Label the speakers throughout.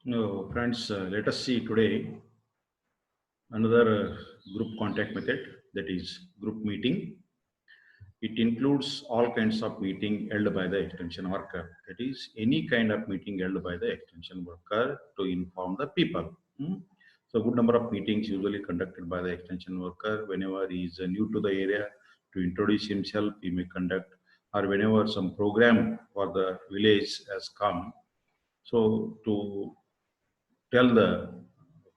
Speaker 1: No, friends, let us see today another group contact method, that is group meeting. It includes all kinds of meeting held by the extension worker. That is any kind of meeting held by the extension worker to inform the people. So good number of meetings usually conducted by the extension worker whenever he is new to the area to introduce himself, he may conduct, or whenever some program for the village has come. So to tell the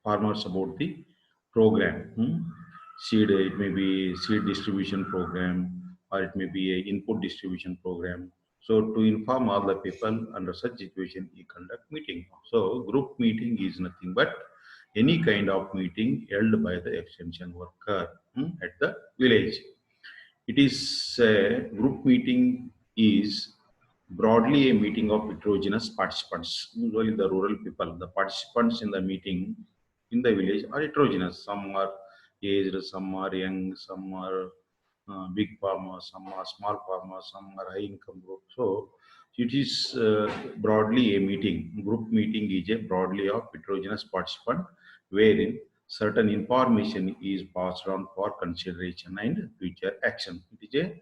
Speaker 1: farmers about the program. Seed, it may be seed distribution program or it may be a input distribution program. So to inform all the people under such situation, he conduct meeting. So group meeting is nothing but any kind of meeting held by the extension worker at the village. It is a group meeting is broadly a meeting of heterogeneous participants. Usually the rural people, the participants in the meeting in the village are heterogeneous. Some are aged, some are young, some are big farmers, some are small farmers, some are high income group. So it is broadly a meeting. Group meeting is a broadly of heterogeneous participant wherein certain information is passed on for consideration and future action. It is a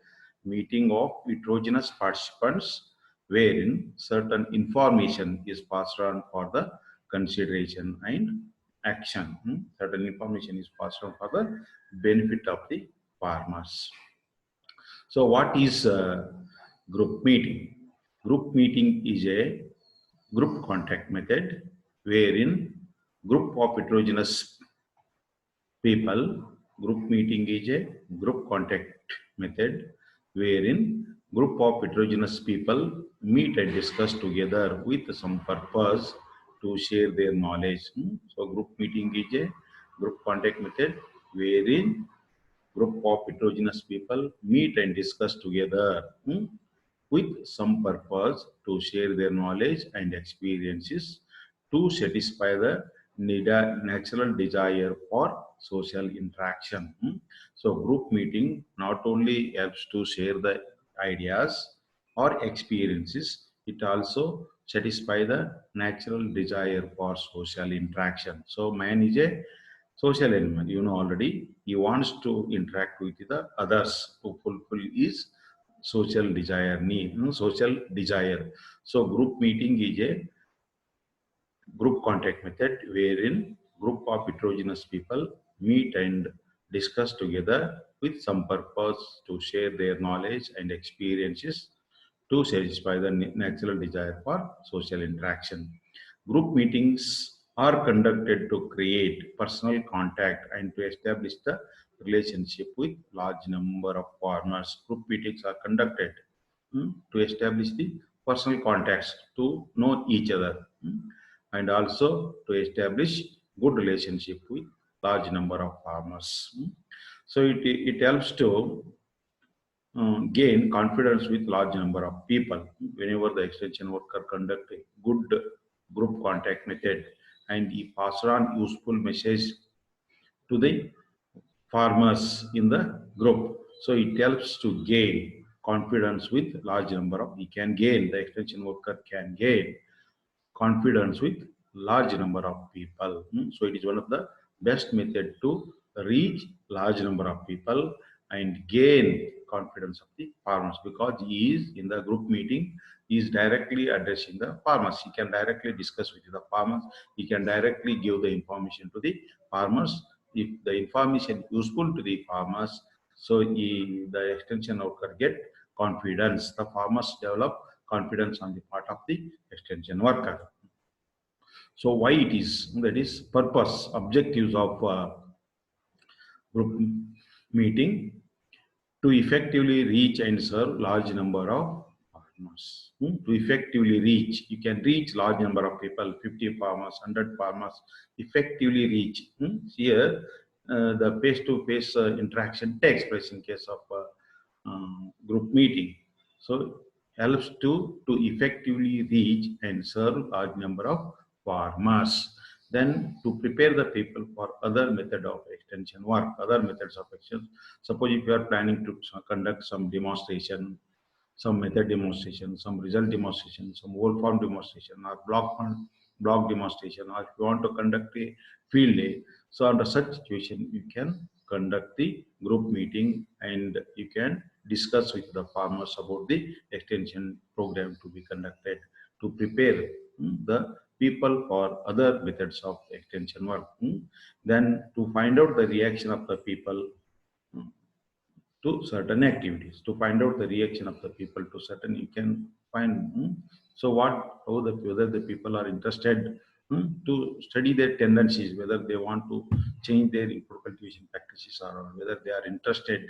Speaker 1: meeting of heterogeneous participants wherein certain information is passed on for the consideration and action. Certain information is passed on for the benefit of the farmers. So what is group meeting? Group meeting is a group contact method wherein group of heterogeneous people, group meeting is a group contact method wherein group of heterogeneous people meet and discuss together with some purpose to share their knowledge. So group meeting is a group contact method wherein group of heterogeneous people meet and discuss together with some purpose to share their knowledge and experiences to satisfy the natural desire for social interaction. So group meeting not only helps to share the ideas or experiences, it also satisfy the natural desire for social interaction. So man is a social animal, you know already. He wants to interact with the others to fulfill his social desire need, social desire. So group meeting is a group contact method wherein group of heterogeneous people meet and discuss together with some purpose to share their knowledge and experiences to satisfy the natural desire for social interaction. Group meetings are conducted to create personal contact and to establish the relationship with large number of farmers. Group meetings are conducted to establish the personal contacts to know each other, and also to establish good relationship with large number of farmers. So it helps to gain confidence with large number of people. Whenever the extension worker conduct a good group contact method and he pass on useful message to the farmers in the group. So it helps to gain confidence with large number of, he can gain, the extension worker can gain confidence with large number of people. So it is one of the best method to reach large number of people and gain confidence of the farmers, because he is in the group meeting, he is directly addressing the farmers. He can directly discuss with the farmers. He can directly give the information to the farmers. If the information useful to the farmers, so the extension worker get confidence. The farmers develop confidence on the part of the extension worker. So why it is? That is purpose, objectives of group meeting to effectively reach and serve large number of farmers. To effectively reach, you can reach large number of people, 50 farmers, 100 farmers, effectively reach. Here, the face-to-face interaction takes place in case of group meeting. So helps to effectively reach and serve large number of farmers. Then to prepare the people for other method of extension work, other methods of extension. Suppose if you are planning to conduct some demonstration, some method demonstration, some result demonstration, some whole form demonstration, or block form block demonstration, or if you want to conduct a field day. So under such situation, you can conduct the group meeting and you can discuss with the farmers about the extension program to be conducted to prepare the people for other methods of extension work. Then to find out the reaction of the people to certain activities, to find out the reaction of the people to certain, you can find so what, how the, whether the people are interested to study their tendencies, whether they want to change their input cultivation practices, or whether they are interested,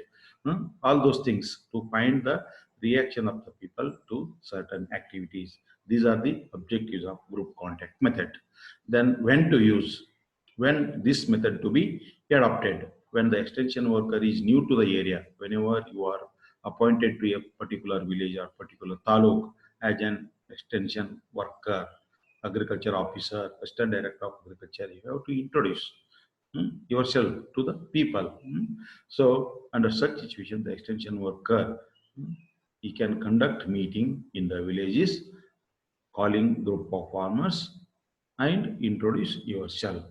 Speaker 1: all those things to find the reaction of the people to certain activities. These are the objectives of group contact method. Then when to use, when this method to be adopted, when the extension worker is new to the area, whenever you are appointed to a particular village or particular taluk as an extension worker, agriculture officer, assistant director of agriculture, you have to introduce yourself to the people. So under such situation, the extension worker, he can conduct meeting in the villages, calling group of farmers and introduce yourself.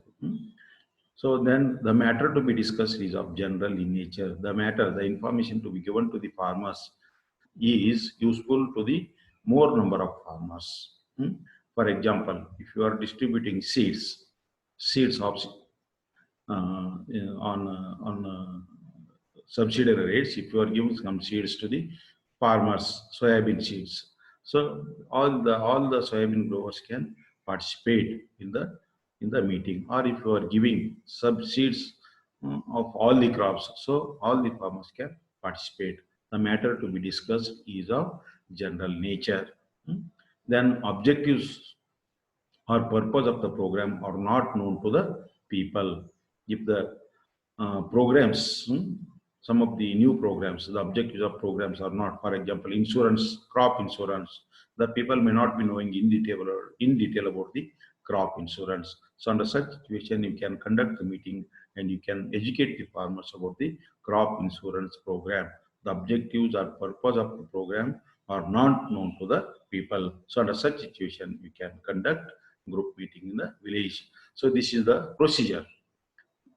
Speaker 1: So then the matter to be discussed is of general in nature. The matter, the information to be given to the farmers is useful to the more number of farmers. For example, if you are distributing seeds of on subsidiary rates, if you are giving some seeds to the farmers, soybean seeds, so all the soybean growers can participate in the meeting. Or if you are giving sub seeds of all the crops, so all the farmers can participate. The matter to be discussed is of general nature. Then objectives or purpose of the program are not known to the people. If the programs, some of the new programs, the objectives of programs are not, for example, insurance, crop insurance, the people may not be knowing in detail about the crop insurance. So under such situation, you can conduct the meeting and you can educate the farmers about the crop insurance program. The objectives or purpose of the program are not known to the people. So under such situation, you can conduct group meeting in the village. So this is the procedure.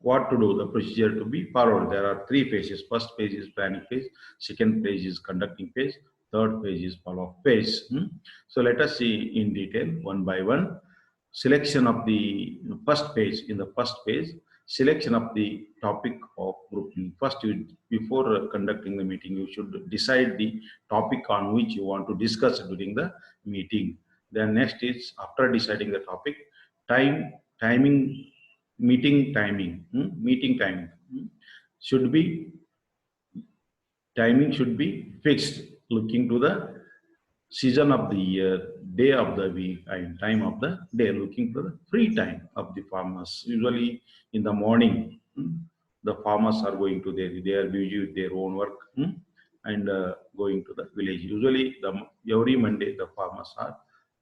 Speaker 1: What to do, the procedure to be followed. There are three phases. First phase is planning phase, second phase is conducting phase, third phase is follow-up phase. So let us see in detail one by one. Selection of the first phase. In the first phase, selection of the topic of grouping. First, before conducting the meeting, you should decide the topic on which you want to discuss during the meeting. Then next is, after deciding the topic, timing, meeting timing should be, timing should be fixed, looking to the season of the year, day of the week, and time of the day, looking for the free time of the farmers. Usually in the morning, the farmers are going to they are busy with their own work, and going to the village. Usually every Monday the farmers are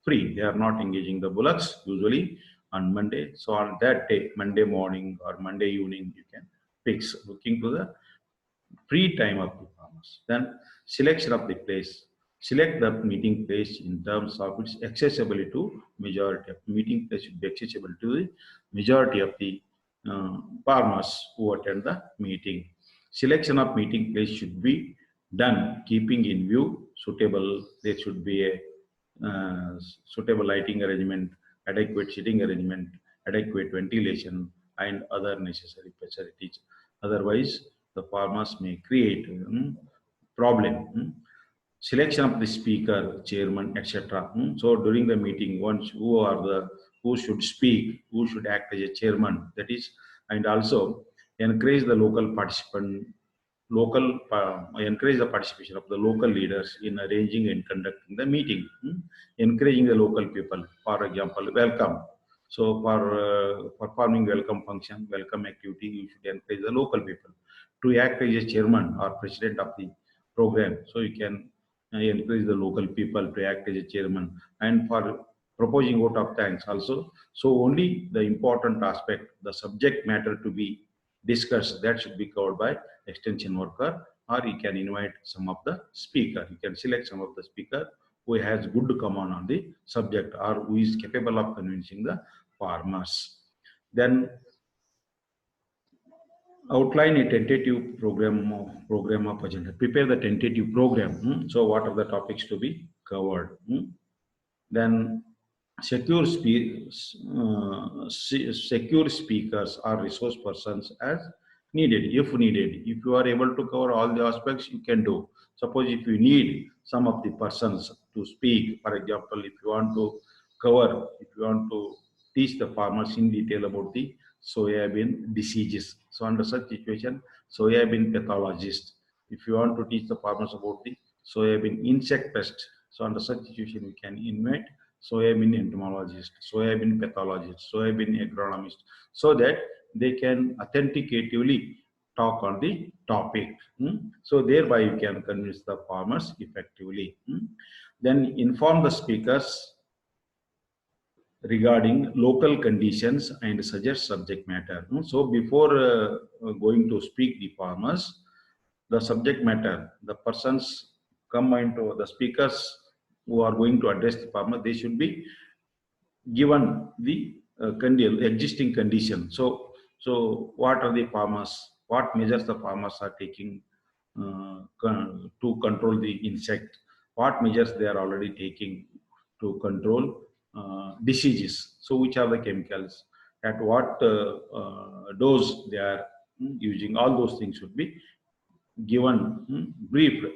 Speaker 1: free. They are not engaging the bullocks usually on Monday. So on that day, Monday morning or Monday evening, you can fix, looking to the free time of the farmers. Then selection of the place. Select the meeting place in terms of its accessibility to majority. Of meeting place should be accessible to the majority of the farmers who attend the meeting. Selection of meeting place should be done keeping in view suitable. There should be a suitable lighting arrangement, adequate seating arrangement, adequate ventilation, and other necessary facilities. Otherwise, the farmers may create problem. Selection of the speaker, chairman, etc. So during the meeting, once who should speak, who should act as a chairman, that is, and also encourage the local participant, encourage the participation of the local leaders in arranging and conducting the meeting. Encouraging the local people, for example, welcome. So for performing welcome function, welcome activity, you should encourage the local people to act as a chairman or president of the program. So you can encourage the local people to act as a chairman, and for proposing vote of thanks also. So only the important aspect, the subject matter to be discussed, that should be covered by extension worker, or you can invite some of the speaker. You can select some of the speaker who has good command on the subject or who is capable of convincing the farmers. Then outline a tentative program of agenda. Prepare the tentative program. So what are the topics to be covered? Then secure secure speakers or resource persons as needed, if needed. If you are able to cover all the aspects, you can do. Suppose if you need some of the persons to speak, for example, if you want to teach the farmers in detail about the soybean diseases. So under such situation, soybean pathologist. If you want to teach the farmers about the soybean insect pest, so under such situation, we can invite soybean entomologist, soybean pathologist, soybean agronomist, so that they can authenticatively talk on the topic. So thereby you can convince the farmers effectively. Then inform the speakers regarding local conditions and suggest subject matter. So before going to speak the farmers, the subject matter, the persons come into the speakers who are going to address the farmer, they should be given the existing condition. So what are the farmers, what measures the farmers are taking to control the insect, what measures they are already taking to control diseases. So which are the chemicals, at what dose they are using, all those things should be given briefed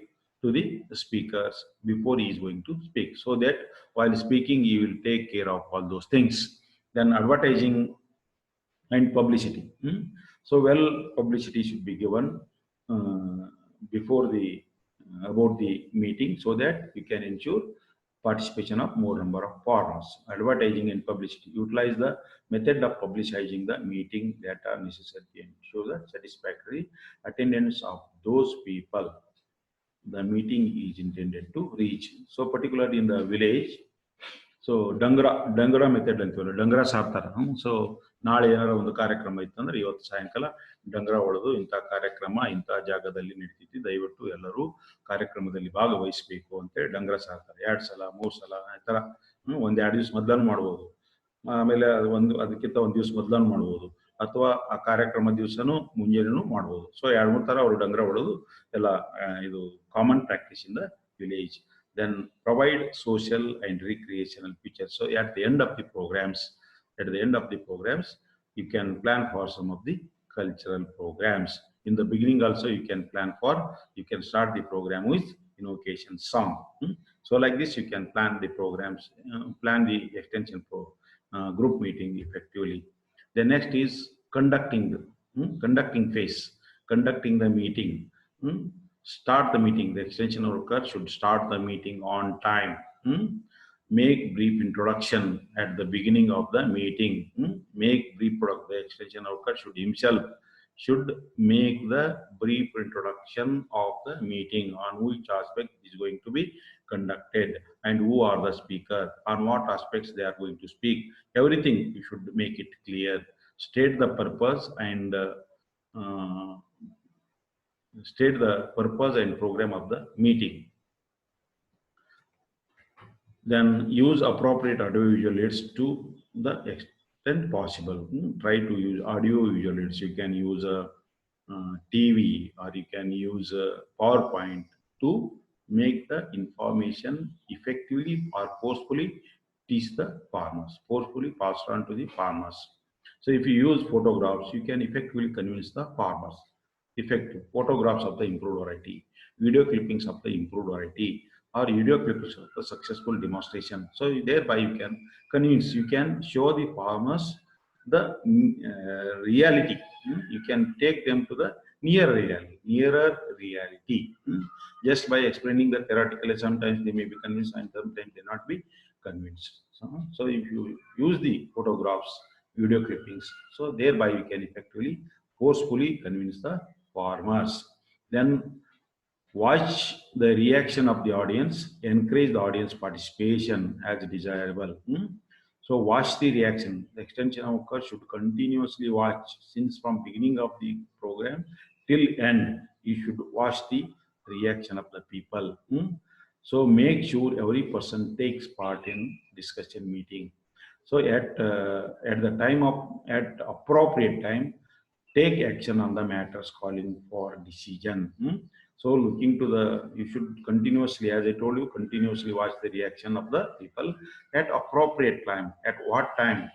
Speaker 1: to the speakers before he is going to speak, so that while speaking he will take care of all those things. Then advertising and publicity. So well, publicity should be given before the about the meeting, so that we can ensure participation of more number of farmers. Advertising and publicity. Utilize the method of publicizing the meeting that are necessary to ensure the satisfactory attendance of those people the meeting is intended to reach. So particularly in the village, so ಡಂಗರ method ಅಂತೀವಲ್ಲ, ಡಂಗರ ಸಾರ್ತಾರೆ. So ನಾಳೆ ಏನಾರ ಒಂದು ಕಾರ್ಯಕ್ರಮ ಇತ್ತಂದ್ರೆ ಇವತ್ತು ಸಾಯಂಕಾಲ ಡಂಗರ ಹೊಡೆದು ಇಂಥ ಕಾರ್ಯಕ್ರಮ ಇಂಥ ಜಾಗದಲ್ಲಿ ನಡೀತೈತಿ, ದಯವಿಟ್ಟು ಎಲ್ಲರೂ ಕಾರ್ಯಕ್ರಮದಲ್ಲಿ ಭಾಗವಹಿಸಬೇಕು ಅಂತೇಳಿ ಡಂಗರ ಸಾರ್ತಾರೆ. 2 ಸಲ 3 ಸಲ ಈ ಥರ 1-2 ದಿವಸ ಮೊದಲನ್ನು ಮಾಡ್ಬೋದು. ಆಮೇಲೆ ಅದಕ್ಕಿಂತ 1 ದಿವಸ ಮೊದಲನ್ನು ಮಾಡ್ಬೋದು, ಅಥವಾ ಆ ಕಾರ್ಯಕ್ರಮ ದಿವಸನೂ ಮುಂಜಾನೆನೂ ಮಾಡ್ಬೋದು. ಸೊ 2-3 ಥರ ಅವರು ಡಂಗರ ಹೊಡೆದು ಎಲ್ಲ ಇದು common practice in the village. Then provide social and recreational features. So at the end of the programs, you can plan for some of the cultural programs. In the beginning also you can start the program with invocation song. So like this you can plan the programs, plan the extension group meeting effectively. The next is conducting phase, conducting the meeting. Start the meeting. The extension worker should start the meeting on time. Make brief introduction at the beginning of the meeting. The extension worker should make the brief introduction of the meeting, on which aspect is going to be conducted and who are the speaker, on what aspects they are going to speak. Everything you should make it clear. State the purpose and program of the meeting. Then use appropriate audio-visual aids to the extent possible. Try to use audio-visual aids. You can use a TV or you can use a PowerPoint to make the information effectively or forcefully teach the farmers, forcefully passed on to the farmers. So if you use photographs, you can effectively convince the farmers. Effective photographs of the improved variety, video clippings of the improved variety, or video clips of the successful demonstration. So thereby you can convince, you can show the farmers the reality. You can take them to the nearer reality. Just by explaining the theoretically, sometimes they may be convinced and sometimes they not be convinced. So if you use the photographs, video clippings, so thereby you can effectively forcefully convince the farmers. Then watch the reaction of the audience, encourage the audience participation as desirable. So watch the reaction. The extension worker should continuously watch, since from beginning of the program till end, you should watch the reaction of the people. So make sure every person takes part in discussion meeting. So at the time of at appropriate time, take action on the matters calling for decision. So looking to the, you should continuously, as I told you, continuously watch the reaction of the people at appropriate time. At what time?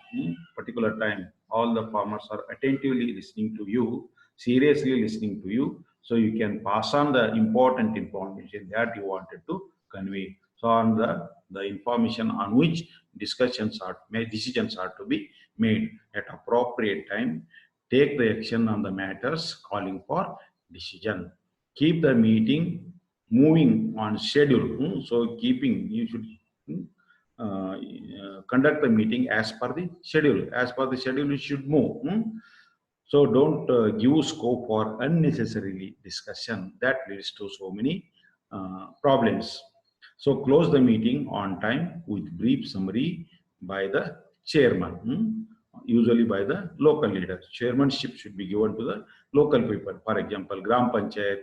Speaker 1: Particular time. All the farmers are attentively listening to you, seriously listening to you, so you can pass on the important information that you wanted to convey. So on the information on which discussions are made, decisions are to be made at appropriate time. Take the action on the matters calling for decision. Keep the meeting moving on schedule. So keeping, you should conduct the meeting as per the schedule. As per the schedule, you should move. So don't give scope for unnecessarily discussion. That leads to so many problems. So close the meeting on time with brief summary by the chairman, usually by the local leader. Chairmanship should be given to the local people. For example, Gram Panchayat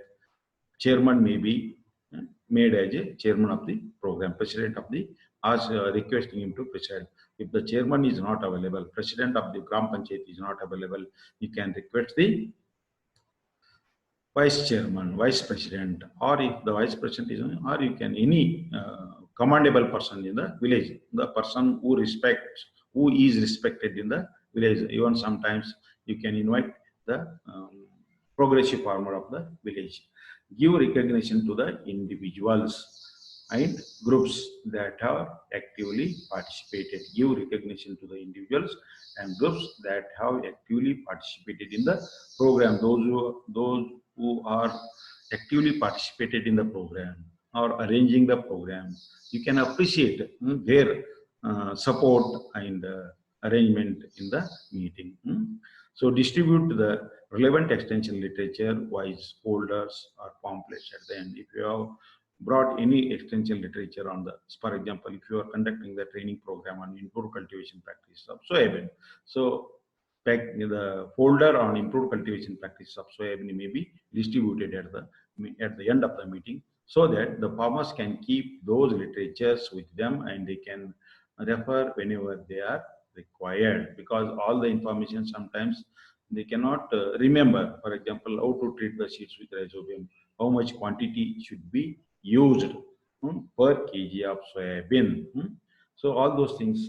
Speaker 1: chairman may be made as a chairman of the program, president of the, as requesting him to preside. If the chairman is not available, president of the Gram Panchayat is not available, you can request the vice chairman, vice president, or if the vice president is, or you can any commendable person in the village, the person who respects, who is respected in the village. Even sometimes you can invite the progressive farmer of the village. Give recognition to the individuals and groups that have actively participated. Give recognition to the individuals and groups that have actively participated in the program. Those who are actively participated in the program or arranging the program, you can appreciate their support and arrangement in the meeting. So distribute the relevant extension literature wise folders or pamphlets at the end. If you have brought any extension literature on the, for example, if you are conducting the training program on improved cultivation practice of soybean, so the folder on improved cultivation practice of soybean may be distributed at the end of the meeting, so that the farmers can keep those literatures with them and they can refer whenever they are required, because all the information sometimes they cannot remember. For example, how to treat the seeds with rhizobium, how much quantity should be used per kg of soybean. So all those things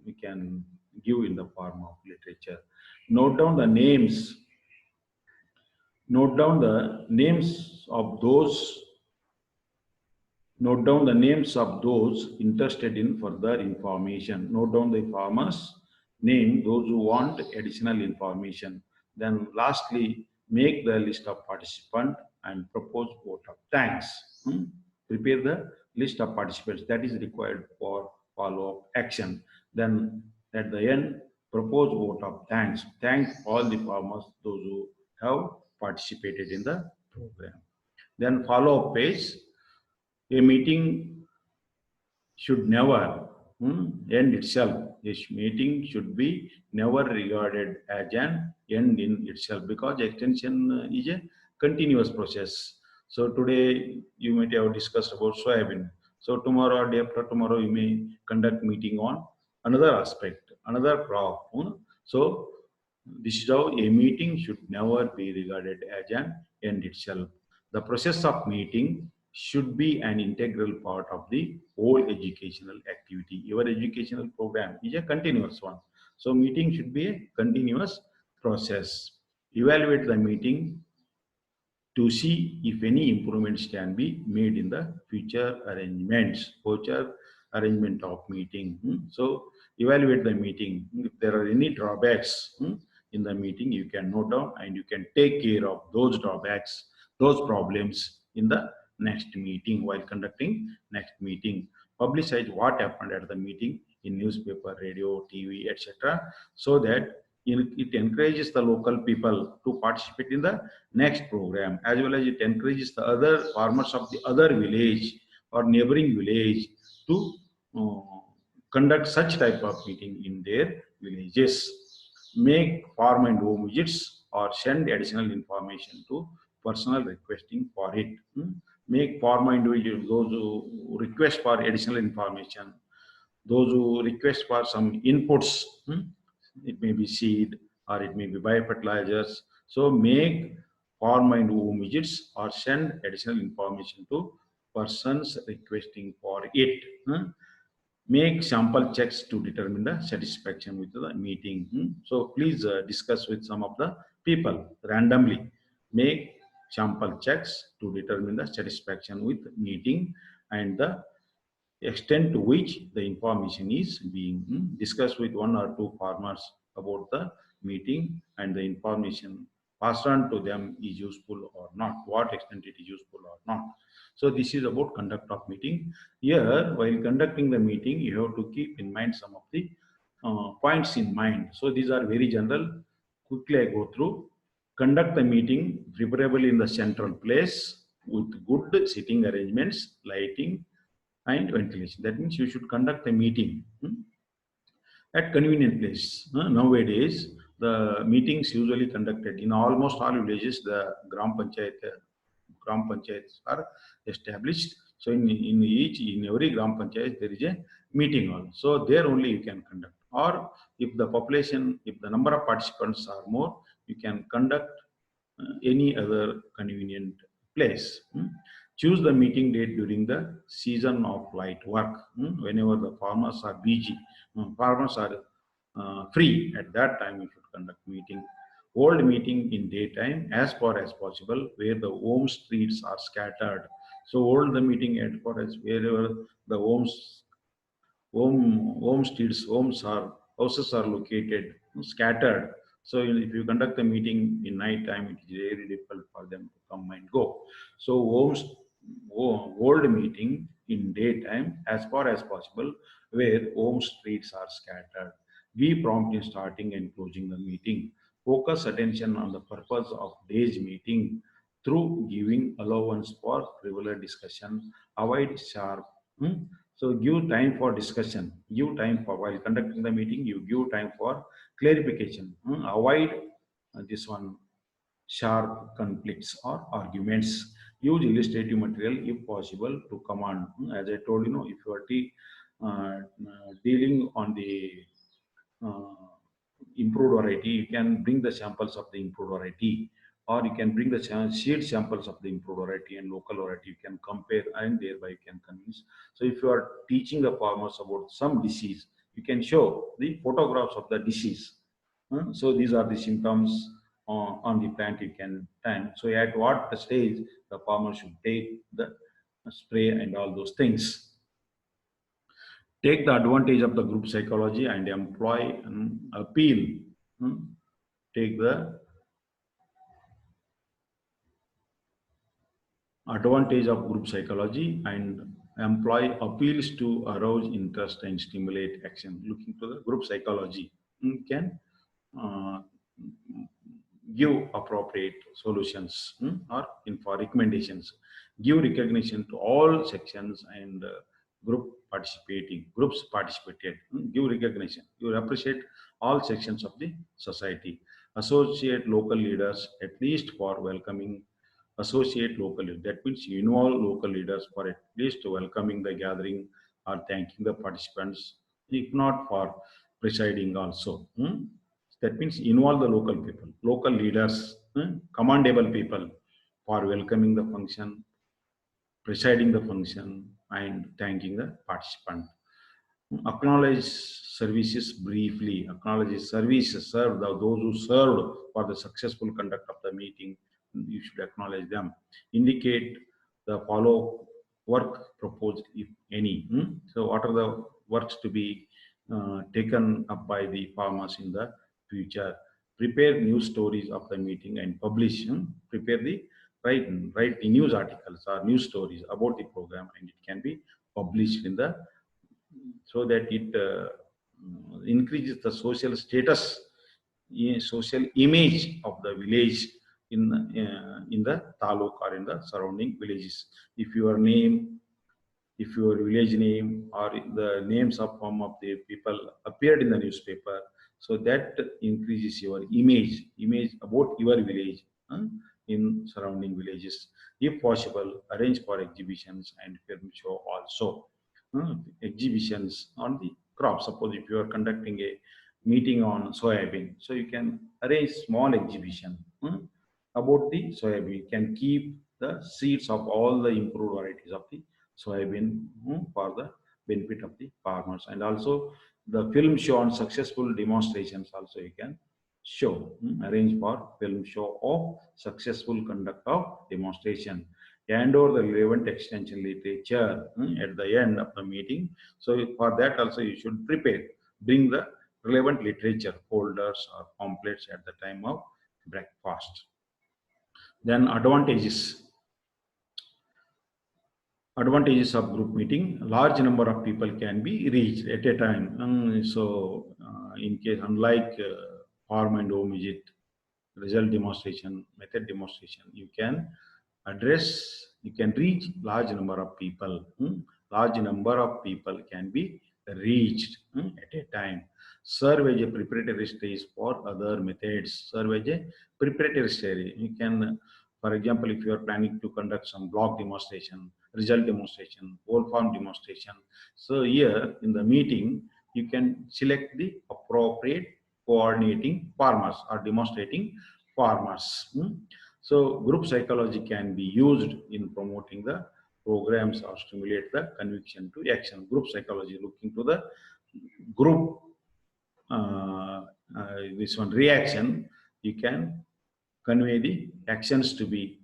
Speaker 1: we can give in the form of literature. Note down the names. Note down the names of those Note down the names of those interested in further information. Note down the farmer's name, those who want additional information. Then lastly, make the list of participants and propose vote of thanks. Prepare the list of participants that is required for follow-up action. Then at the end, propose vote of thanks. Thank all the farmers, those who have participated in the program. Then follow-up page. A meeting should never end itself. This meeting should be never regarded as an end in itself, because extension is a continuous process. So today you might have discussed about soybean. So tomorrow or day after tomorrow you may conduct meeting on another aspect, another crop. So this is how a meeting should never be regarded as an end itself. The process of meeting should be an integral part of the whole educational activity. Your educational program is a continuous one. So meeting should be a continuous process. Evaluate the meeting to see if any improvements can be made in the future arrangement of meeting. So evaluate the meeting. If there are any drawbacks in the meeting, you can note down and you can take care of those drawbacks, those problems in the next meeting. While conducting next meeting, publicize what happened at the meeting in newspaper, radio, TV, etc., so that it encourages the local people to participate in the next program, as well as it encourages the other farmers of the other village or neighboring village to conduct such type of meeting in their villages. Make farm and home visits or send additional information to personal requesting for it. make farmer individuals, those who request for additional information, those who request for some inputs, it may be seed or it may be biofertilizers. So make farmer and who visits or send additional information to persons requesting for it. Make sample checks to determine the satisfaction with the meeting. So please discuss with some of the people randomly. Make sample checks to determine the satisfaction with meeting and the extent to which the information is being discussed with one or two farmers about the meeting and the information passed on to them is useful or not, what extent it is useful or not. So this is about conduct of meeting. Here, while conducting the meeting, you have to keep in mind some of the points in mind. So these are very general. Quickly I go through. Conduct the meeting preferably in the central place with good sitting arrangements, lighting, and ventilation. That means you should conduct a meeting at convenient place. Nowadays, the meetings usually conducted in almost all villages. The gram panchayats are established. So in every gram panchayat there is a meeting hall. So there only you can conduct. Or if the number of participants are more, you can conduct any other convenient place. Choose the meeting date during the season of light work. Whenever the farmers are busy, farmers are free, at that time you should conduct meeting. Hold meeting in daytime as far as possible where the home streets are scattered. So hold the meeting as far as wherever the houses are located, scattered. So if you conduct a meeting in night time, it is very difficult for them to come and go. So hold meeting in daytime as far as possible where home streets are scattered. Be prompt in starting and closing the meeting. Focus attention on the purpose of day's meeting through giving allowance for regular discussion. Avoid sharp. So give time for discussion. Give time for while conducting the meeting. You give time for clarification. Avoid this one sharp conflicts or arguments. Use illustrative material if possible to command. As I told you, if you are dealing on the uh, improved variety, you can bring the samples of the improved variety, or you can bring the seed samples of the improved variety and local variety. You can compare and thereby you can convince. So if you are teaching the farmers about some disease, you can show the photographs of the disease. So these are the symptoms on the plant you can time. So at what stage the farmer should take the spray and all those things. Take the advantage of the group psychology and employ an appeal. Take the advantage of group psychology and employ appeals to arouse interest and stimulate action. Looking to the group psychology can uh, give appropriate solutions or for recommendations. Give recognition to all sections and groups participated. Give recognition. You appreciate all sections of the society. Associate local leaders at least for welcoming. Associate local leaders. That means you involve local leaders for at least welcoming the gathering or thanking the participants, if not for presiding also. That means involve the local people, local leaders, commendable people for welcoming the function, presiding the function, and thanking the participant. Acknowledge services briefly. Acknowledge services served, those who served for the successful conduct of the meeting. You should acknowledge them. Indicate the follow work proposed, if any. So what are the works to be taken up by the farmers in the future? Prepare news stories of the meeting and publish. Prepare the write the news articles or news stories about the program, and it can be published in the so that it increases the social status, social image of the village in the taluk or in the surrounding villages. If your name, if your village name or the names of some of the people appeared in the newspaper, so that increases your image about your village in surrounding villages. If possible, arrange for exhibitions and film show also. Exhibitions on the crop. Suppose if you are conducting a meeting on soybean, so you can arrange small exhibition about the soybean. You can keep the seeds of all the improved varieties of the soybean for the benefit of the farmers, and also the film show on successful demonstrations also you can show. Arrange for film show of successful conduct of demonstration. Hand over the relevant extension literature at the end of the meeting. So for that also you should prepare. Bring the relevant literature, folders or pamphlets at the time of breakfast. Then advantages of group meeting. Large number of people can be reached at a time. In case, unlike farm and home visit, result demonstration, method demonstration, you can reach large number of people. Large number of people can be reached at a time. Serve as a preparatory stage for other methods. Serve as a preparatory stage. You can, for example, if you are planning to conduct some block demonstration, result demonstration, whole farm demonstration, so here in the meeting, you can select the appropriate coordinating farmers or demonstrating farmers. So group psychology can be used in promoting the programs or stimulate the conviction to action. Group psychology looking to the group, this one reaction, you can convey the actions to be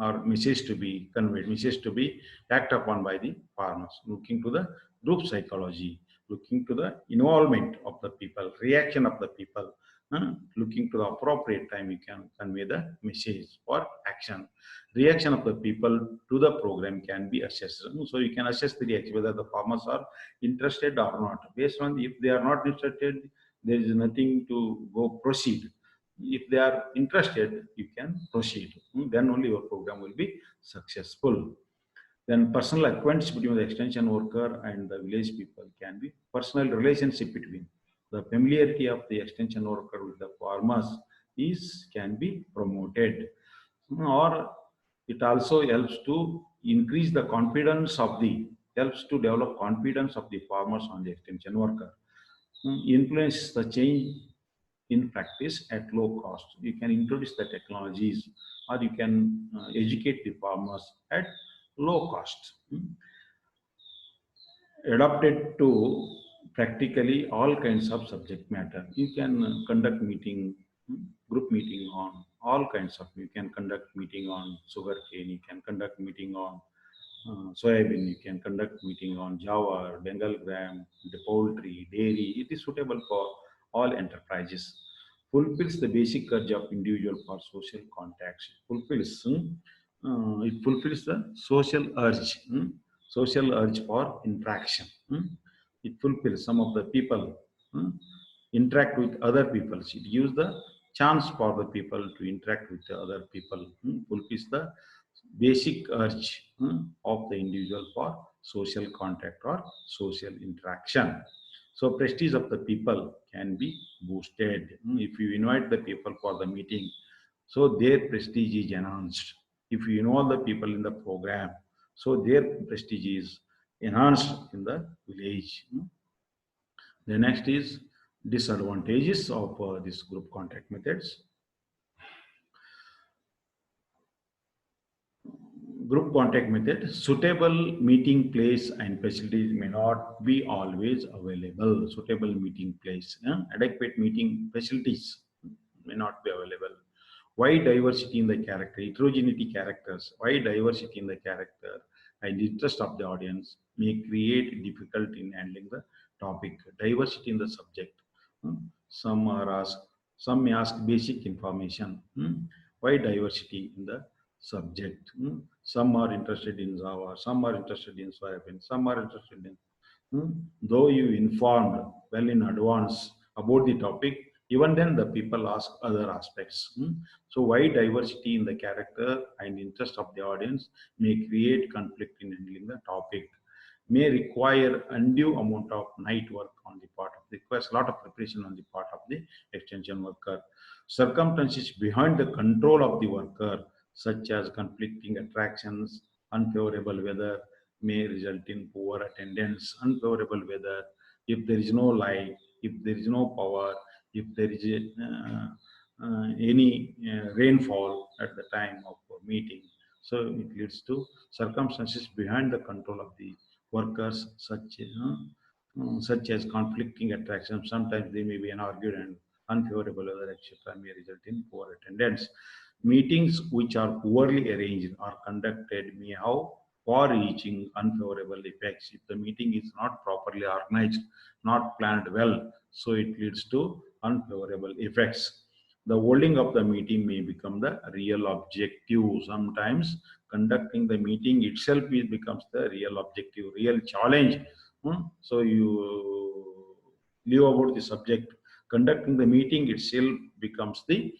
Speaker 1: or message to be conveyed, message to be acted upon by the farmers. Looking to the group psychology, looking to the involvement of the people, reaction of the people, looking to the appropriate time, you can convey the message for action. Reaction of the people to the program can be assessed. So you can assess the reaction, whether the farmers are interested or not. Based on if they are not interested, there is nothing to go proceed. If they are interested, you can proceed. Then only your program will be successful. Then personal acquaintance between the extension worker and the village people can be personal relationship between the familiarity of the extension worker with the farmers can be promoted, or it also helps to increase the confidence of the helps to develop confidence of the farmers on the extension worker. Influence the change in practice at low cost. You can introduce the technologies, or you can educate the farmers at low cost. Adapted to practically all kinds of subject matter. You can conduct meeting, group meeting on all kinds of. You can conduct meeting on sugarcane. You can conduct meeting on soybean. You can conduct meeting on Java, Bengal gram, the poultry, dairy. It is suitable for all enterprises. Fulfills the basic urge of individual for social contacts. It fulfills the social urge for interaction. It fulfills some of the people interact with other people. It gives the chance for the people to interact with the other people. Fulfills the basic urge of the individual for social contact or social interaction. So prestige of the people can be boosted. If you invite the people for the meeting, so their prestige is enhanced. If you involve the people in the program, so their prestige is enhanced in the village. The next is disadvantages of this group contact methods. Group contact method, suitable meeting place and facilities may not be always available. Suitable meeting place, adequate meeting facilities may not be available. Why diversity in the character, heterogeneity characters, why diversity in the character and interest of the audience may create difficulty in handling the topic. Diversity in the subject. Some may ask basic information. Why diversity in the subject? Some are interested in Java, some are interested in soybean, some are interested in. Though you informed well in advance about the topic, even then the people ask other aspects. So why diversity in the character and interest of the audience may create conflict in handling the topic, may require undue amount of night work on the part of the request, a lot of preparation on the part of the extension worker. Circumstances behind the control of the worker, such as conflicting attractions, unfavorable weather may result in poor attendance, unfavorable weather, if there is no light, if there is no power, if there is any rainfall at the time of meeting. So it leads to circumstances behind the control of the workers, such as conflicting attractions. Sometimes there may be an argument, unfavorable weather, etc., may result in poor attendance. Meetings which are poorly arranged or conducted may have far-reaching unfavorable effects. If the meeting is not properly organized, not planned well, so it leads to unfavorable effects. The holding of the meeting may become the real objective. Sometimes conducting the meeting itself becomes the real objective, real challenge. So you leave about the subject. Conducting the meeting itself becomes the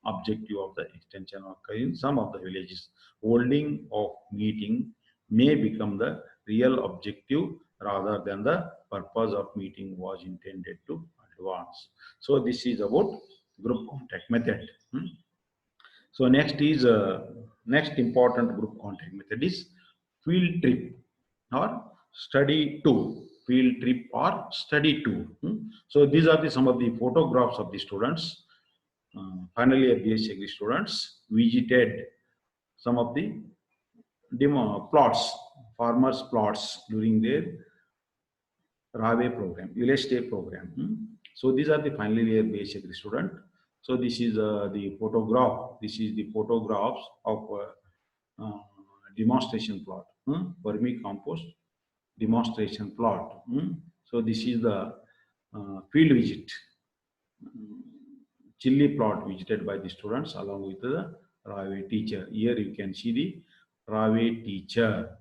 Speaker 1: objective of the extension worker in some of the villages. Holding of meeting may become the real objective rather than the purpose of meeting was intended to advance. So this is about group contact method. So next important group contact method is field trip or study tour. Field trip or study tour. So these are some of the photographs of the students. Final year BSc Agri students visited some of the plots, farmers' plots during their Rawe program, village stay program. So these are the final year BSc Agri student. So this is the photograph. This is the photographs of demonstration plot, vermicompost demonstration plot. So this is the field visit, chili plot visited by the students along with the Rawe teacher. Here you can see the Rawe teacher,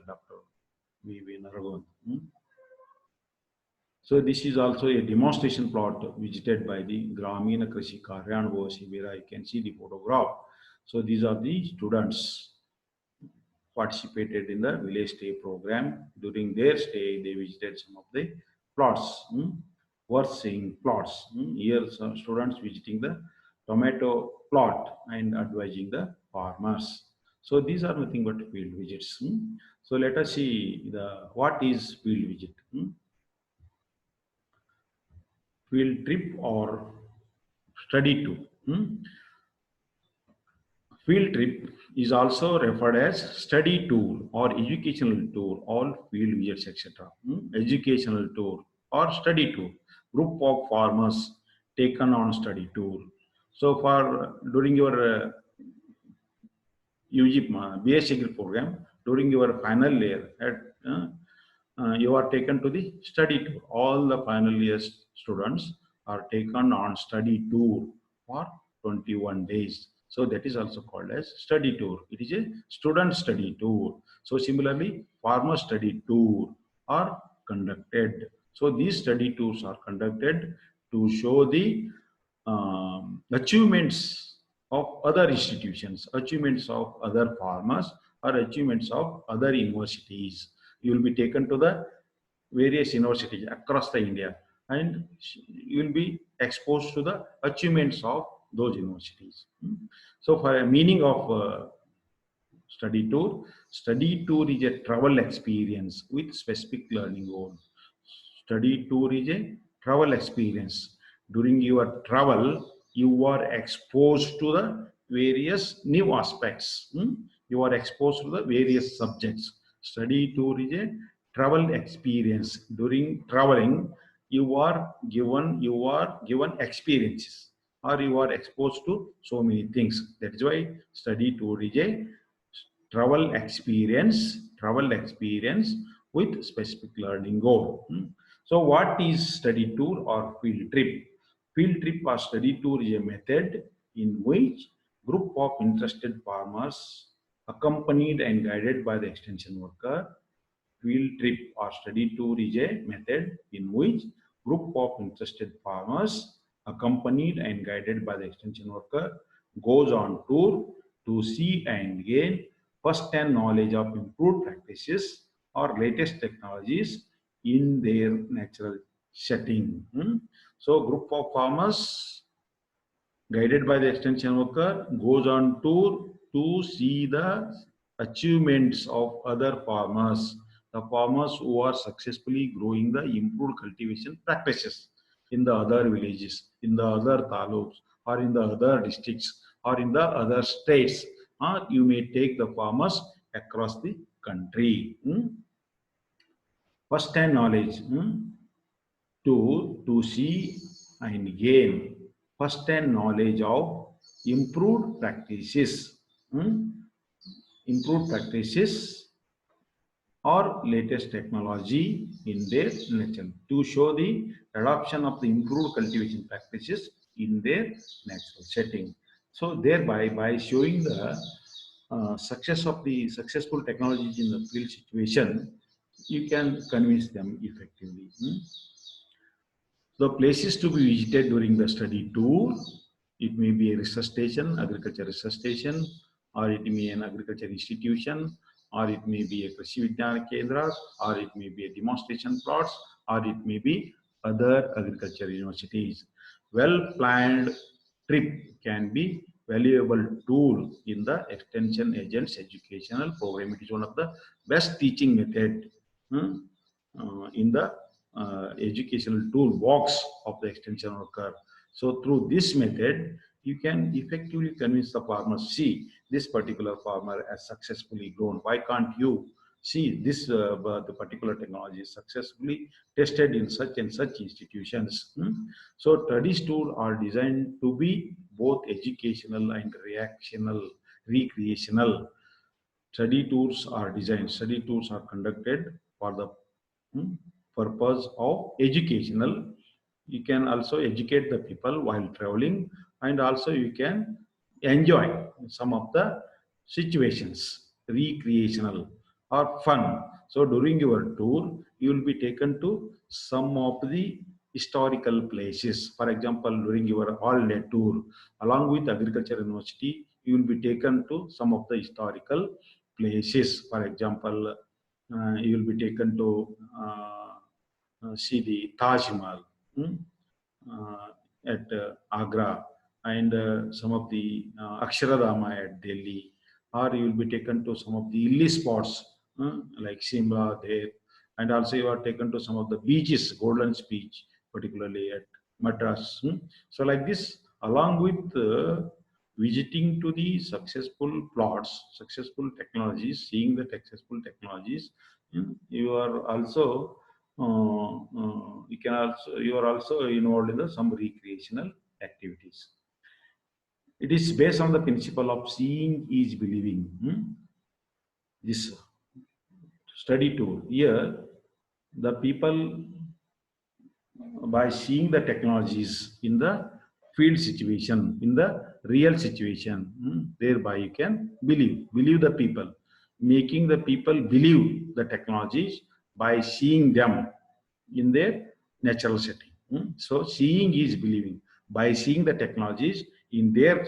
Speaker 1: Dr. V.V. Naragon. So this is also a demonstration plot visited by the Gramina Krishi Karyanubhava Shibira. You can see the photograph. So these are the students participated in the village stay program. During their stay, they visited some of the plots, worth seeing plots. Here some students visiting the tomato plot and advising the farmers. So these are nothing but field visits. So let us see what is field visit. Field trip or study tour. Field trip is also referred as study tour or educational tour, all field visits, etc. Educational tour or study tour. Group of farmers taken on study tour. So for during your UG BSc Agri program, during your final year you are taken to the study tour. All the final year students are taken on study tour for 21 days. So that is also called as study tour. It is a student study tour. So similarly, farmer study tour are conducted. So these study tours are conducted to show the achievements of other institutions, achievements of other farmers, or achievements of other universities. You will be taken to the various universities across the India and you will be exposed to the achievements of those universities. So for a meaning of study tour is a travel experience with specific learning goal. Study tour is a travel experience. During your travel, you are exposed to the various new aspects. You are exposed to the various subjects. Study tour is a travel experience. During traveling, you are given experiences or you are exposed to so many things. That is why study tour is a travel experience with specific learning goal. So what is study tour or field trip? Field trip or study tour is a method in which group of interested farmers accompanied and guided by the extension worker. Field trip or study tour is a method in which group of interested farmers accompanied and guided by the extension worker goes on tour to see and gain first-hand knowledge of improved practices or latest technologies in their natural setting. So group of farmers guided by the extension worker goes on tour to see the achievements of other farmers, the farmers who are successfully growing the improved cultivation practices in the other villages, in the other taluks, or in the other districts, or in the other states, or you may take the farmers across the country. First hand knowledge. To see and gain first hand knowledge of improved practices. Improved practices or latest technology in their nature, to show the adoption of the improved cultivation practices in their natural setting. So thereby, by showing the success of the successful technologies in the field situation, you can convince them effectively. The places to be visited during the study tour, it may be a research station, agriculture research station, or it may be an agriculture institution, or it may be a Krishi Vijnana Kendra, or it may be a demonstration plots, or it may be other agriculture universities. Well-planned trip can be valuable tool in the extension agent's educational program. It is one of the best teaching method in the educational toolbox of the extension worker. So through this method, you can effectively convince the farmer, see, this particular farmer has successfully grown. Why can't you see this, the particular technology is successfully tested in such and such institutions. So studies tools are designed to be both educational and recreational. Study tours are designed, study tours are conducted for the purpose of educational. You can also educate the people while traveling, and also you can enjoy some of the situations, recreational or fun. So during your tour, you will be taken to some of the historical places. For example, during your all-day tour, along with Agriculture University, you will be taken to some of the historical places. For example, you will be taken to see the Taj Mahal at Agra, and some of the Aksharadhama at Delhi, or you will be taken to some of the hilly spots like Shimla there, and also you are taken to some of the beaches, Golden Beach, particularly at Madras. So like this, along with visiting to the successful plots, successful technologies, seeing the successful technologies, you are also you are also involved in some recreational activities. It is based on the principle of seeing is believing. This study tool here, the people, by seeing the technologies in the field situation, in the real situation, thereby you can believe the people, making the people believe the technologies by seeing them in their natural setting. So seeing is believing. By seeing the technologies in their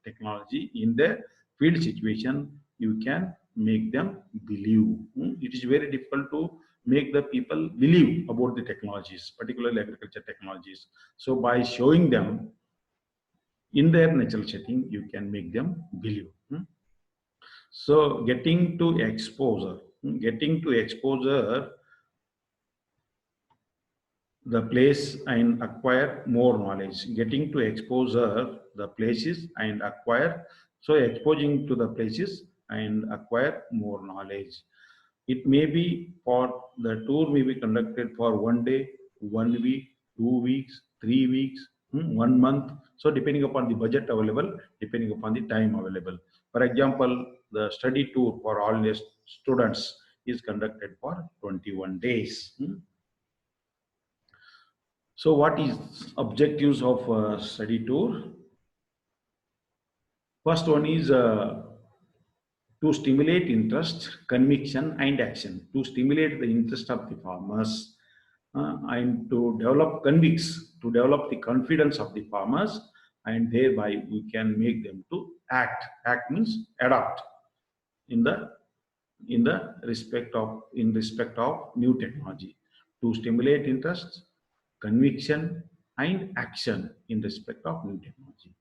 Speaker 1: technology, in their field situation, you can make them believe. It is very difficult to make the people believe about the technologies, particularly agriculture technologies. So by showing them in their natural setting, you can make them believe. So getting to exposure, the place and acquire more knowledge. Getting to exposure the places and acquire, so exposing to the places and acquire more knowledge. It may be for the tour may be conducted for 1 day, 1 week, 2 weeks, 3 weeks, 1 month. So depending upon the budget available, depending upon the time available. For example, the study tour for all the students is conducted for 21 days. So what is objectives of study tour? First one is to stimulate interest, conviction, and action. To stimulate the interest of the farmers and to develop to develop the confidence of the farmers, and thereby we can make them to act. Act means adopt in the respect of new technology. To stimulate interest, conviction, and action in respect of new technology.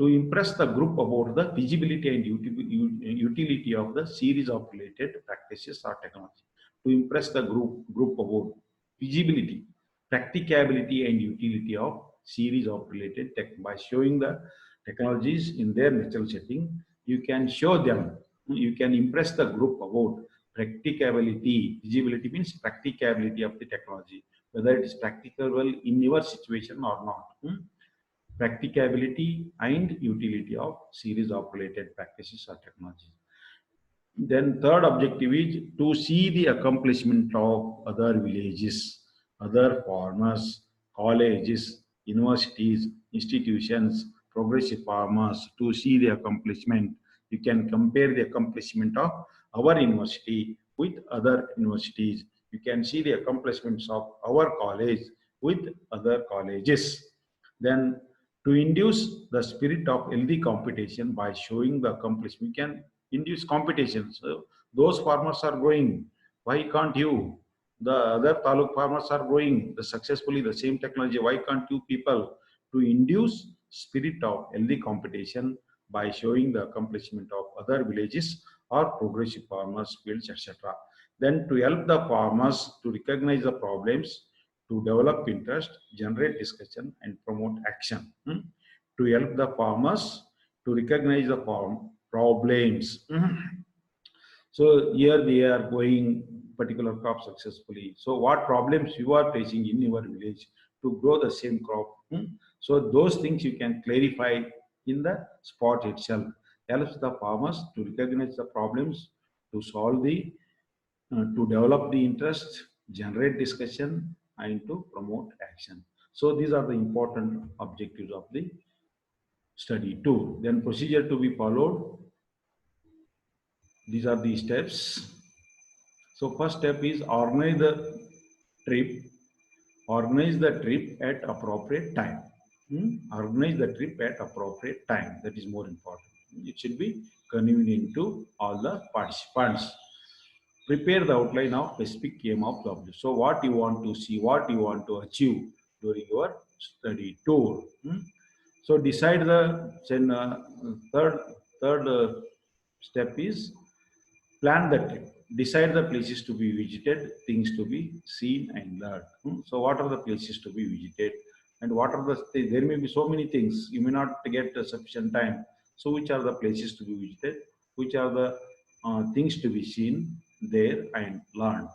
Speaker 1: to impress the group about the feasibility and utility of the series of related practices or technology. To impress the group about feasibility, practicability, and utility of series of related tech by showing the technologies in their natural setting. You can show them, you can impress the group about practicability. Feasibility means practicability of the technology, whether it is practicable in your situation or not. Practicability and utility of series of related practices or technologies. Then third objective is to see the accomplishment of other villages, other farmers, colleges, universities, institutions, progressive farmers, to see the accomplishment. You can compare the accomplishment of our university with other universities. You can see the accomplishments of our college with other colleges. Then to induce the spirit of healthy competition by showing the accomplishment, we can induce competition. So those farmers are growing. Why can't you? The other taluk farmers are growing successfully the same technology. Why can't you people? To induce spirit of healthy competition by showing the accomplishment of other villages or progressive farmers, fields, etc. Then to help the farmers to recognize the problems, to develop interest, generate discussion, and promote action. To help the farmers to recognize the problems. So here they are going particular crop successfully. So what problems you are facing in your village to grow the same crop? So those things you can clarify in the spot itself. Helps the farmers to recognize the problems, to solve the, to develop the interest, generate discussion, and to promote action. So these are the important objectives of the study tour. Then procedure to be followed. These are the steps. So first step is organize the trip. Organize the trip at appropriate time. Organize the trip at appropriate time. That is more important. It should be convenient to all the participants. Prepare the outline of specific aim of the object. So what you want to see, what you want to achieve during your study tour. So decide the third step is plan the trip. Decide the places to be visited, things to be seen and learned. So what are the places to be visited, and what are the there may be so many things you may not get sufficient time. So which are the places to be visited? Which are the things to be seen there and learned?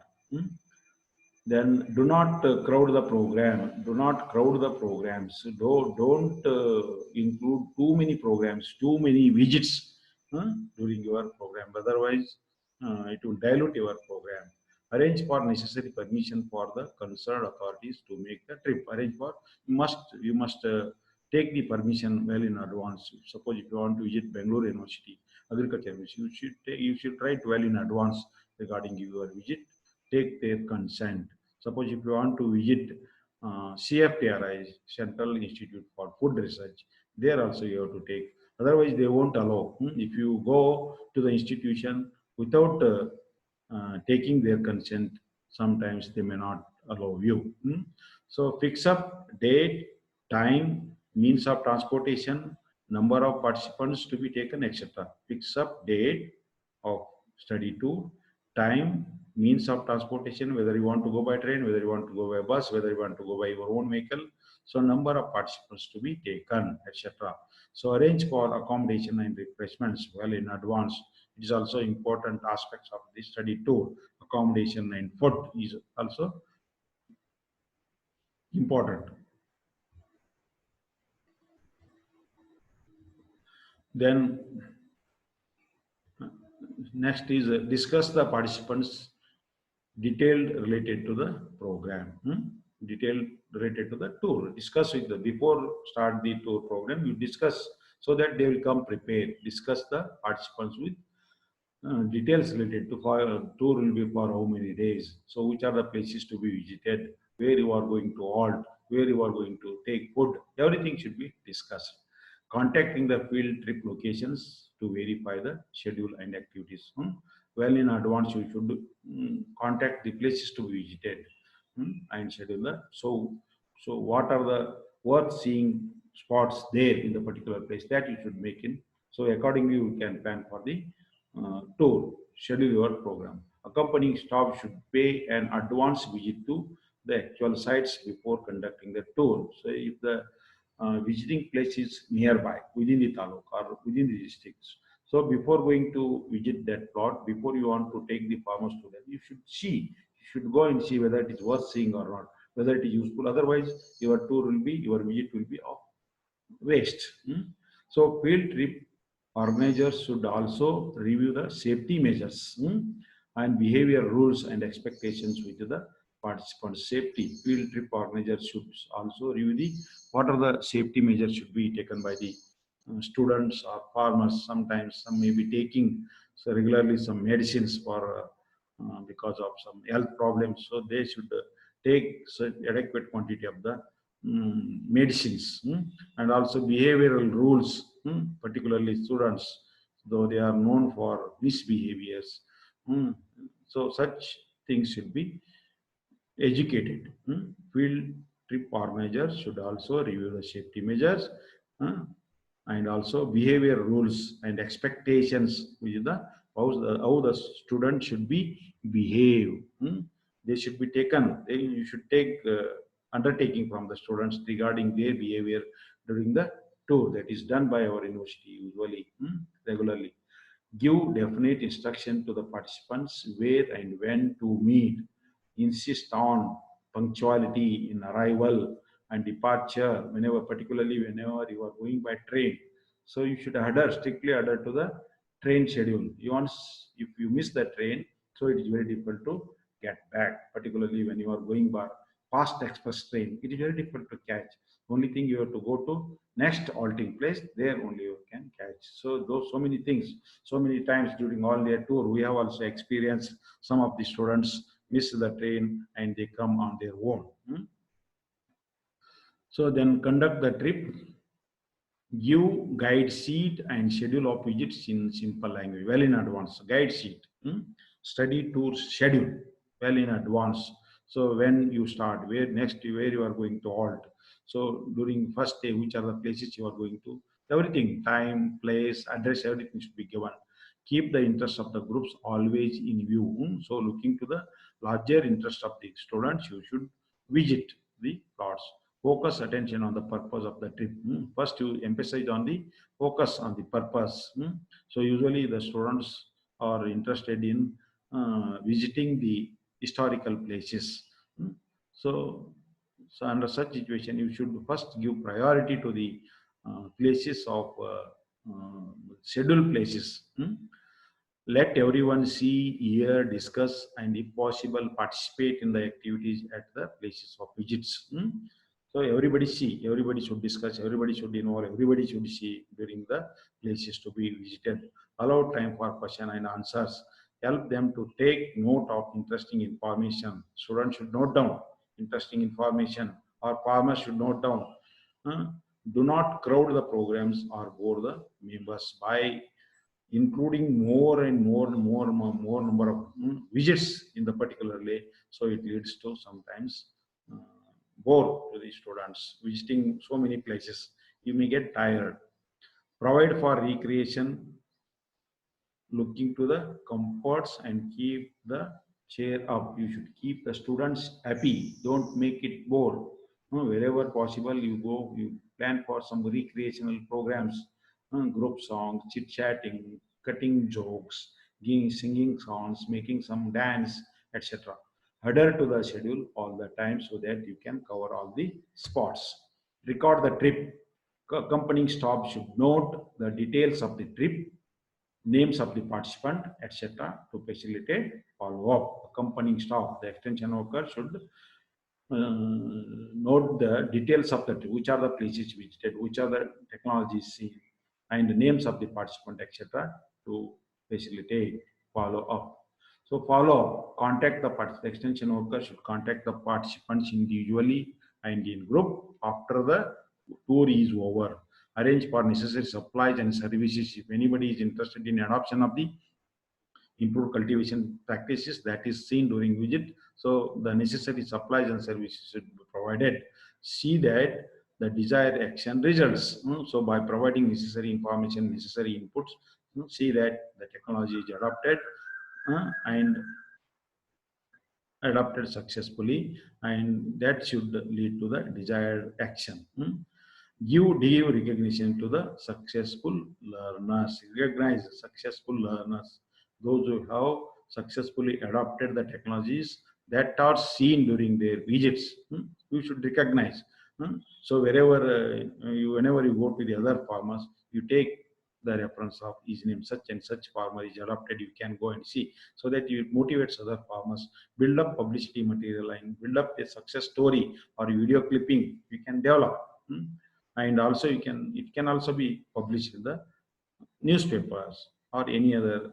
Speaker 1: Then do not crowd the program. Do not crowd the programs. Don't include too many programs, too many widgets during your program. Otherwise, it will dilute your program. Arrange for necessary permission for the concerned authorities to make the trip. Arrange for, you must take the permission well in advance. Suppose if you want to visit Bangalore University, Agriculture University, you should try it well in advance regarding your visit. Take their consent. Suppose if you want to visit CFTRI, Central Institute for Food Research, there also you have to take. Otherwise, they won't allow. If you go to the institution without taking their consent, sometimes they may not allow you. So fix up date, time, means of transportation, number of participants to be taken, etc. Fix up date of study tour, time, means of transportation, whether you want to go by train, whether you want to go by bus, whether you want to go by your own vehicle. So number of participants to be taken, etc. So arrange for accommodation and refreshments well in advance. It is also important aspects of the study tour. Accommodation and food is also important. Then next is discuss the participants detailed related to the program. Detailed related to the tour. Discuss with the before start the tour program. You discuss so that they will come prepared. Discuss the participants with details related to tour will be for how many days. So which are the places to be visited, where you are going to halt, where you are going to take food. Everything should be discussed. Contacting the field trip locations to verify the schedule and activities. Well in advance you should contact the places to be visited and schedule the. So what are the worth seeing spots there in the particular place that you should make in. So accordingly, you can plan for the tour, schedule your program. Accompanying staff should pay an advance visit to the actual sites before conducting the tour. So if the visiting place is nearby within the taluk or within the districts, so before going to visit that plot, before you want to take the farmers to them, you should see, you should go and see whether it is worth seeing or not, whether it is useful. Otherwise, your tour will be, your visit will be of waste. So field trip organizers should also review the safety measures and behavior rules and expectations with the participants' safety. Field trip organizers should also review the what are the safety measures should be taken by the students or farmers. Sometimes some may be taking so regularly some medicines for because of some health problems. So they should take such adequate quantity of the medicines and also behavioral rules, particularly students, though they are known for misbehaviors. mm, So such things should be educated. Field trip organizers should also review the safety measures uh, and also behavior rules and expectations with the how the student should be behave. They should be taken. You should take undertaking from the students regarding their behavior during the tour that is done by our university usually regularly. Give definite instruction to the participants where and when to meet. Insist on punctuality in arrival and departure whenever, particularly whenever you are going by train. So you should strictly adhere to the train schedule. Once if you miss the train, so it is very difficult to get back, particularly when you are going by fast express train. It is very difficult to catch. Only thing, you have to go to next halting place. There only you can catch. So those so many things, so many times during all their tour, we have also experienced some of the students miss the train and they come on their own. So then conduct the trip, give guide sheet and schedule of visits in simple language, well in advance. Guide sheet, study tour schedule, well in advance. So when you start, where you are going to halt. So during first day, which are the places you are going to, everything, time, place, address, everything should be given. Keep the interest of the groups always in view. So looking to the larger interest of the students, you should visit the plots. Focus attention on the purpose of the trip. First, you emphasize on the focus on the purpose. So usually the students are interested in visiting the historical places. So, so under such situation, you should first give priority to the places of scheduled places. Let everyone see, hear, discuss, and if possible, participate in the activities at the places of visits. So everybody see, everybody should discuss, everybody should involve, everybody should see during the places to be visited. Allow time for question and answers. Help them to take note of interesting information. Students should note down interesting information, or farmers should note down. Uh, do not crowd the programs or bore the members by including more and more number of visits in the particular day. So it leads to sometimes uh, bore to the students visiting so many places. You may get tired. Provide for recreation, looking to the comforts and keep the chair up. You should keep the students happy. Don't make it bore. Wherever possible, you go, you plan for some recreational programs, group songs, chit chatting, cutting jokes, singing songs, making some dance, etc. Adhere to the schedule all the time so that you can cover all the spots. Record the trip. Accompanying staff should note the details of the trip, names of the participant, etc. to facilitate follow-up. Accompanying staff, the extension worker should note the details of the which are the places visited, which are the technologies seen, and the names of the participant, etc. to facilitate follow-up. So follow-up, contact the extension worker should contact the participants individually and in group after the tour is over. Arrange for necessary supplies and services. If anybody is interested in adoption of the improved cultivation practices that is seen during visit, so the necessary supplies and services should be provided. See that the desired action results. So by providing necessary information, necessary inputs, see that the technology is adopted and adopted successfully, and that should lead to the desired action. Give recognition to the successful learners. Recognize successful learners, those who have successfully adopted the technologies that are seen during their visits. You should recognize. So whenever you go to the other farmers, you take the reference of his name, such and such farmer is adopted. You can go and see, so that you motivates other farmers, build up publicity material, and build up a success story or video clipping you can develop. And also it can also be published in the newspapers or any other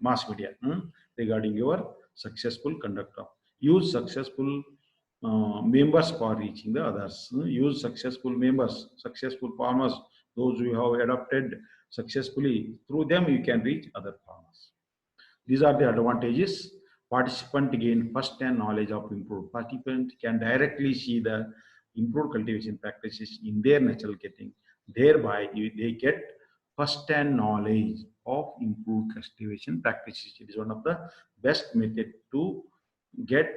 Speaker 1: mass media regarding your successful conduct of. Use successful members for reaching the others. Use successful members, successful farmers, those who have adopted successfully. Through them you can reach other farmers. These are the advantages. Participant gain first-hand knowledge of improved. Participant can directly see the improved cultivation practices in their natural setting. Thereby, they get first-hand knowledge of improved cultivation practices. It is one of the best method to get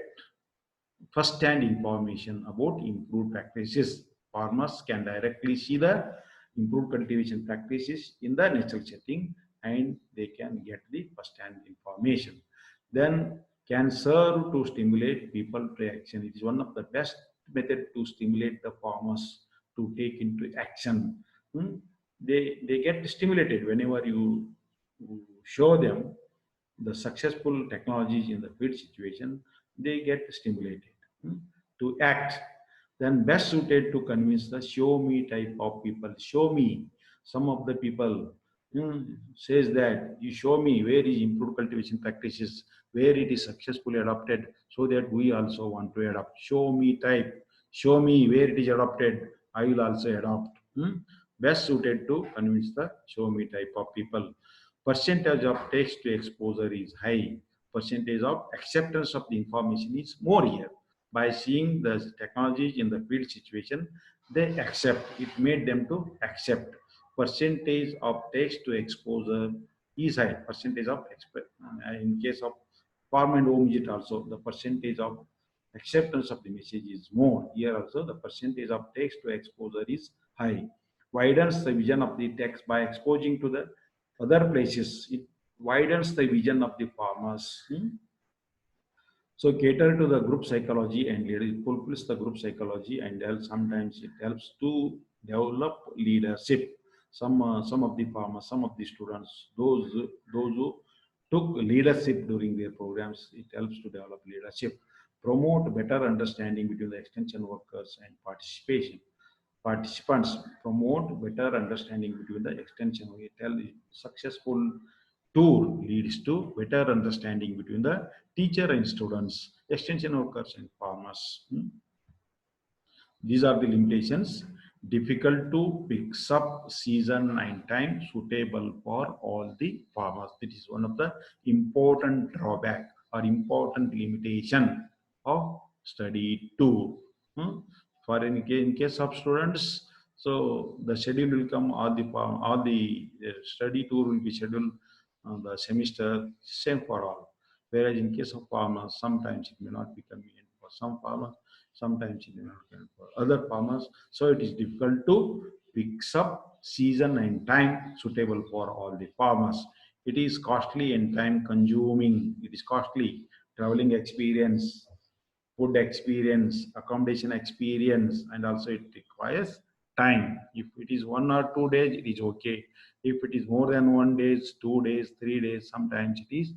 Speaker 1: first-hand information about improved practices. Farmers can directly see the improved cultivation practices in the natural setting, and they can get the first-hand information. Then can serve to stimulate people to action. It is one of the best method to stimulate the farmers to take into action. They get stimulated whenever you show them the successful technologies in the field situation. They get stimulated to act. Then best suited to convince the show me type of people. Show me. Some of the people says that you show me where is improved cultivation practices, where it is successfully adopted, so that we also want to adopt. Show me type. Show me where it is adopted, I will also adopt. Best suited to convince the show me type of people. Percentage of text to exposure is high. Percentage of acceptance of the information is more here. By seeing the technologies in the field situation, they accept. It made them to accept. Percentage of text to exposure is high. Percentage of in case of farm and home visit also, the percentage of acceptance of the message is more. Here also the percentage of text to exposure is high. Widens the vision of the text by exposing to the other places. It widens the vision of the farmers. So cater to the group psychology and it fulfills the group psychology, and sometimes it helps to develop leadership. Some of the farmers, some of the students, those who took leadership during their programs, it helps to develop leadership. Promote better understanding between the extension workers and participants. Promote better understanding between the extension. We tell successful tour leads to better understanding between the teacher and students, extension workers and farmers. These are the limitations. Difficult to pick up season and time suitable for all the farmers. This is one of the important drawback or important limitation of study tour. For in case of students, so the schedule will come, all the study tour will be scheduled the semester same for all. Whereas in case of farmers, sometimes it may not be convenient for some farmers, sometimes it may not be convenient for other farmers. So it is difficult to fix up season and time suitable for all the farmers. It is costly and time consuming. It is costly. Traveling experience, food experience, accommodation experience, and also it requires time. If it is 1 or 2 days, it is okay. If it is more than 1 day, 2 days, 3 days, sometimes it is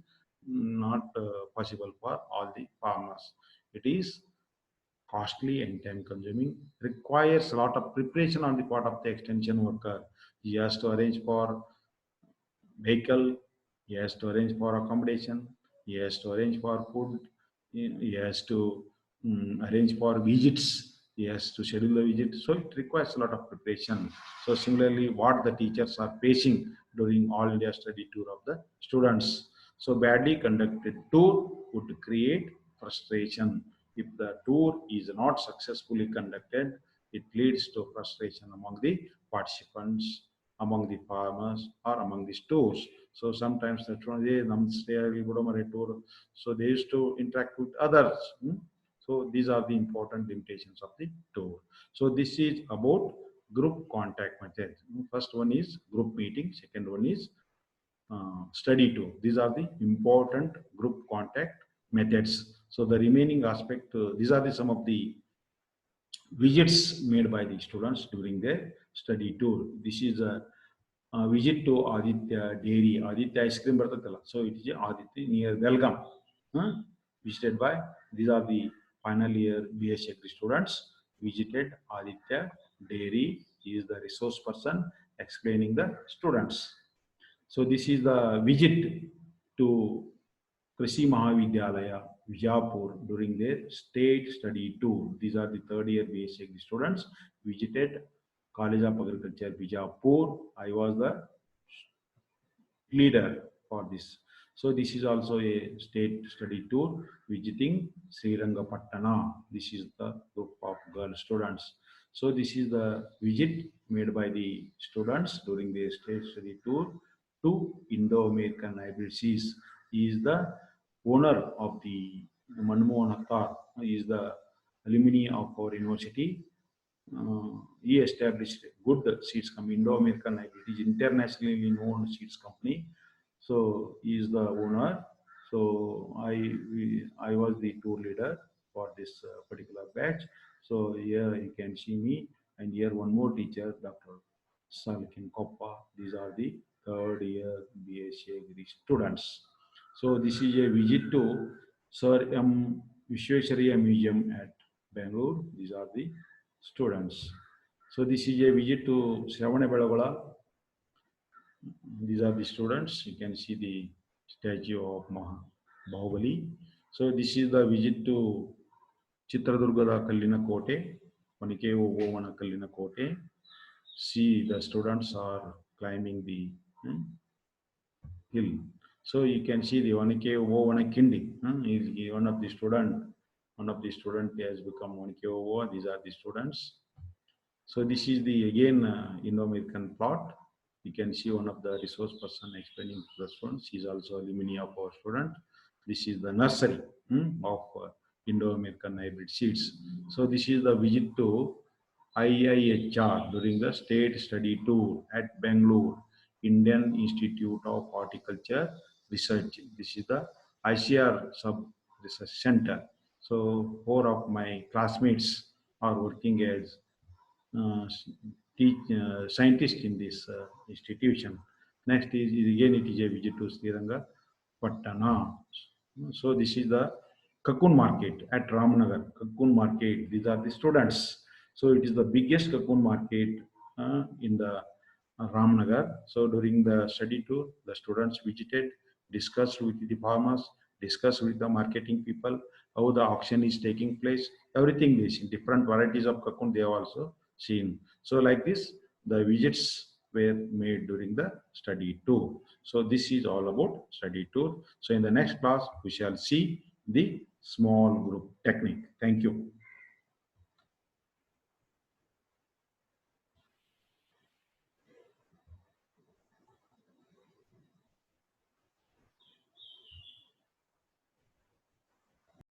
Speaker 1: not possible for all the farmers. It is costly and time consuming, requires a lot of preparation on the part of the extension worker. He has to arrange for vehicle, he has to arrange for accommodation, he has to arrange for food, he has to arrange for visits, he has to schedule the visit. So it requires a lot of preparation. So similarly, what the teachers are facing during all India study tour of the students. So badly conducted tour would create frustration. If the tour is not successfully conducted, it leads to frustration among the participants, among the farmers, or among the stores. So sometimes the tour, so they used to interact with others. So these are the important limitations of the tour. So this is about group contact method. First one is group meeting. Second one is study tour. These are the important group contact methods. So the remaining aspect, these are the some of the visits made by the students during their study tour. This is a visit to Aditya Dairy, Aditya ice cream bartatala. So it is Aditya near Belgaum, visited by, these are the final year BSc students, visited Aditya Dairy. He is the resource person explaining the students. So this is the visit to Krishi Mahavidyalaya, Vijapur during their state study tour. These are the third year BSc students visited College of Agriculture, Vijapur. I was the leader for this. So this is also a state study tour visiting Srirangapatna. This is the group of girl students. So this is the visit made by the students during the state study tour to Indo-American hybrid seeds. He is the owner of the Manmohan Akhtar. He is the alumni of our university. He established good seeds company, Indo-American hybrid. It is internationally known seeds company. So he is the owner. So I was the tour leader for this particular batch. So here you can see me, and here one more teacher, Dr. Salkin Koppa. These are the third year BSc Agri students. So this is a visit to Sir M. Vishwesharaya Museum at Bangalore. These are the students. So this is a visit to Shravanabelagola. These are the students. You can see the statue of Bahubali. So this is the visit to Chitradurgada Kallina Kote, Panikevo Vovana Kallina Kote. See, the students are climbing the hill. So you can see the Vanikevo Vovana Kindi. One of the student has become Vanikevo. These are the students. So this is the again Indo-American plot. You can see one of the resource person explaining to the students. He is also alumni of our student. This is the nursery of Indo-American hybrid seeds. So this is the visit to IIHR during the state study tour at Bangalore, Indian Institute of Horticulture Research. This is the ICR sub research center. So 4 of my classmates are working as uh, scientist in this institution. Next is again it is a visit to Sriranga Pattana. So this is the cocoon market at Ramnagar. Cocoon market. These are the students. So it is the biggest cocoon market in the Ramnagar. So during the study tour, the students visited, discussed with the farmers, discussed with the marketing people, how the auction is taking place. Everything is in different varieties of cocoon. They have also seen. So like this, the visits were made during the study tour. So this is all about study tour. So in the next class, we shall see the small group technique. Thank you.